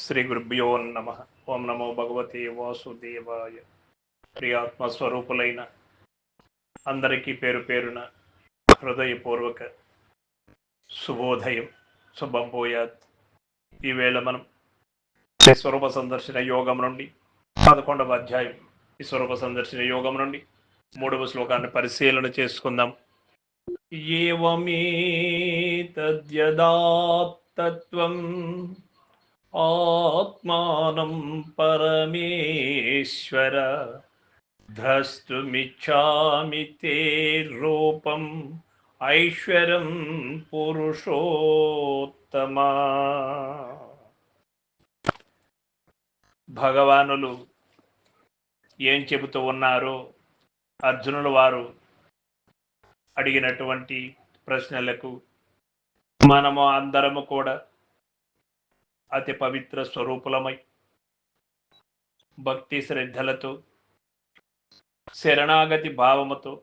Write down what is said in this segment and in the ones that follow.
శ్రీ గురుభ్యో నమ. ఓం నమో భగవతే వాసుదేవాయ. ప్రియాత్మ స్వరూపులైన అందరికీ పేరు పేరున హృదయపూర్వక శుభోదయం, శుభంభూయాత్. ఈవేళ మనం స్వరూప సందర్శన యోగం నుండి 11వ అధ్యాయం స్వరూప సందర్శన యోగం నుండి 3వ శ్లోకాన్ని పరిశీలన చేసుకుందాం. ఏవమే తద్యదాత్తత్వం ఆత్మానం పరమేశ్వర ద్రష్టుమిచ్ఛామి తే రూపం ఐశ్వరం పురుషోత్తమ. భగవానులు ఏం చెబుతూ ఉన్నారో అర్జునుల వారు అడిగినటువంటి ప్రశ్నలకు మనము అందరము కూడా అతి పవిత్ర స్వరూపులమై భక్తి శ్రద్ధలతో శరణాగతి భావముతో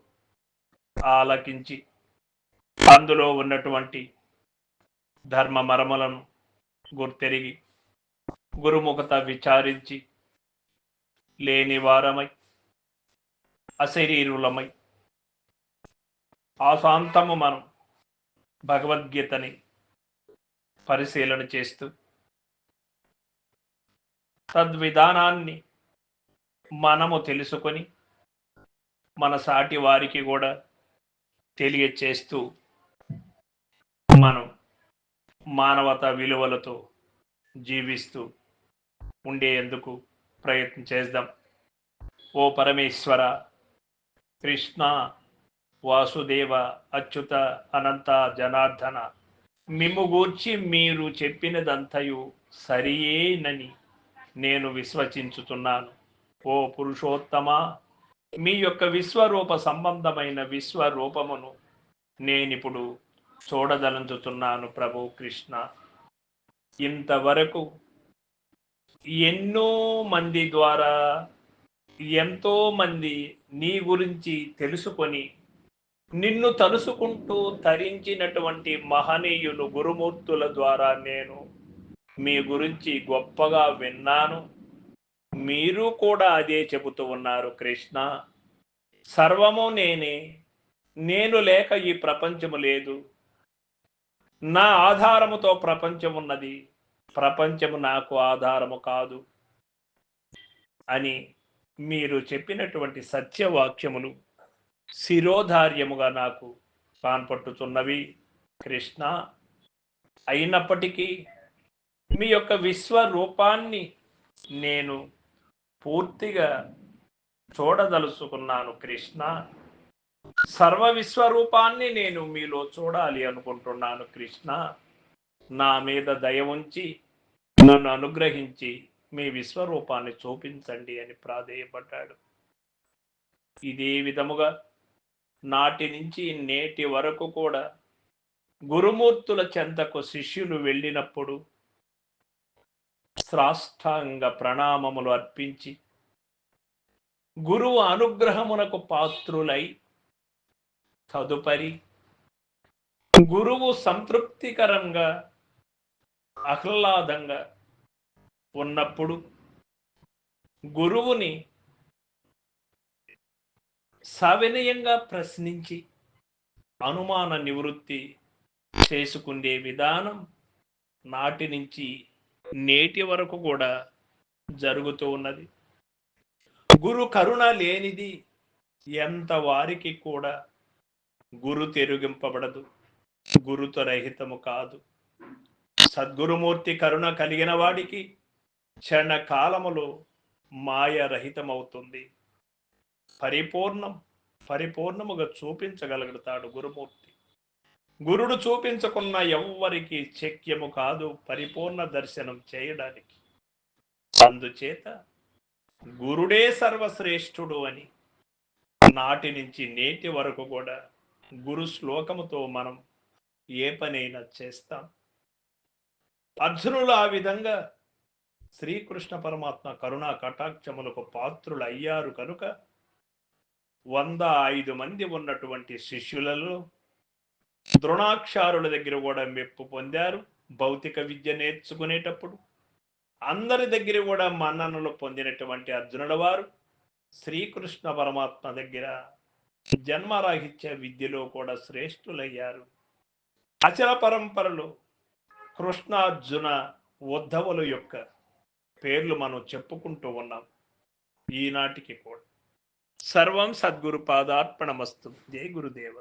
ఆలకించి అందులో ఉన్నటువంటి ధర్మ మర్మలను గుర్తెరిగి గురుముఖత విచారించి లేని వారమై అశరీరులమై ఆశాంతము మనం భగవద్గీతని పరిశీలన చేస్తూ తద్విధానాన్ని మనము తెలుసుకొని మన సాటి వారికి కూడా తెలియచేస్తూ మనం మానవతా విలువలతో జీవిస్తూ ఉండేందుకు ప్రయత్నం చేద్దాం. ఓ పరమేశ్వర, కృష్ణ, వాసుదేవ, అచ్యుత, అనంత, జనార్దన, మిమ్ము గూర్చి మీరు చెప్పినదంతయు సరియేనని నేను విశ్వసించుతున్నాను. ఓ పురుషోత్తమ, మీ యొక్క విశ్వరూప సంబంధమైన విశ్వరూపమును నేనిప్పుడు చూడదలంచుతున్నాను. ప్రభు కృష్ణ, ఇంతవరకు ఎన్నో మంది ద్వారా ఎంతో మంది నీ గురించి తెలుసుకొని నిన్ను తలుసుకుంటూ తరించినటువంటి మహనీయులు గురుమూర్తుల ద్వారా నేను మీ గురించి గొప్పగా విన్నాను. మీరు కూడా అదే చెబుతూ ఉన్నారు. కృష్ణ, సర్వము నేనే, నేను లేక ఈ ప్రపంచము లేదు, నా ఆధారముతో ప్రపంచం ఉన్నది, ప్రపంచము నాకు ఆధారము కాదు అని మీరు చెప్పినటువంటి సత్యవాక్యములు శిరోధార్యముగా నాకు కాన్పట్టుతున్నవి. కృష్ణ, అయినప్పటికీ మీ యొక్క విశ్వరూపాన్ని నేను పూర్తిగా చూడదలుచుకున్నాను. కృష్ణ, సర్వ విశ్వరూపాన్ని నేను మీలో చూడాలి అనుకుంటున్నాను. కృష్ణ, నా మీద దయ ఉంచి నన్ను అనుగ్రహించి మీ విశ్వరూపాన్ని చూపించండి అని ప్రాధేయపడ్డాడు. ఇదే విధముగా నాటి నుంచి నేటి వరకు కూడా గురుమూర్తుల చెంతకు శిష్యులు వెళ్ళినప్పుడు సాష్టాంగ ప్రణామములు అర్పించి గురువు అనుగ్రహమునకు పాత్రులై తదుపరి గురువు సంతృప్తికరంగా ఆహ్లాదంగా ఉన్నప్పుడు గురువుని సవినయంగా ప్రశ్నించి అనుమాన నివృత్తి చేసుకునే విధానం నాటి నుంచి నేటి వరకు కూడా జరుగుతూ ఉన్నది. గురు కరుణ లేనిది ఎంత వారికి కూడా గురు తెరుగింపబడదు, గురుతో రహితము కాదు. సద్గురుమూర్తి కరుణ కలిగిన వాడికి క్షణకాలములో మాయ రహితమవుతుంది. పరిపూర్ణముగా చూపించగలుగుతాడు గురుమూర్తి. గురుడు చూపించకున్న ఎవ్వరికి శక్యము కాదు పరిపూర్ణ దర్శనం చేయడానికి. అందుచేత గురుడే సర్వశ్రేష్ఠుడు అని నాటి నుంచి నేటి వరకు కూడా గురు శ్లోకముతో మనం ఏ పనైనా చేస్తాం. అర్జునులు ఆ విధంగా శ్రీకృష్ణ పరమాత్మ కరుణా కటాక్షములకు పాత్రులు అయ్యారు కనుక 105 మంది ఉన్నటువంటి శిష్యులలో ద్రోణాక్షారుల దగ్గర కూడా మెప్పు పొందారు. భౌతిక విద్య నేర్చుకునేటప్పుడు అందరి దగ్గర కూడా మన్ననలు పొందినటువంటి అర్జునుల వారు శ్రీకృష్ణ పరమాత్మ దగ్గర జన్మరాహిత్య విద్యలో కూడా శ్రేష్ఠులయ్యారు. అచల పరంపరలో కృష్ణార్జున ఉద్ధవుల యొక్క పేర్లు మనం చెప్పుకుంటూ ఉన్నాం ఈనాటికి కూడా. సర్వం సద్గురు పాదార్పణమస్తు. జై గురుదేవ.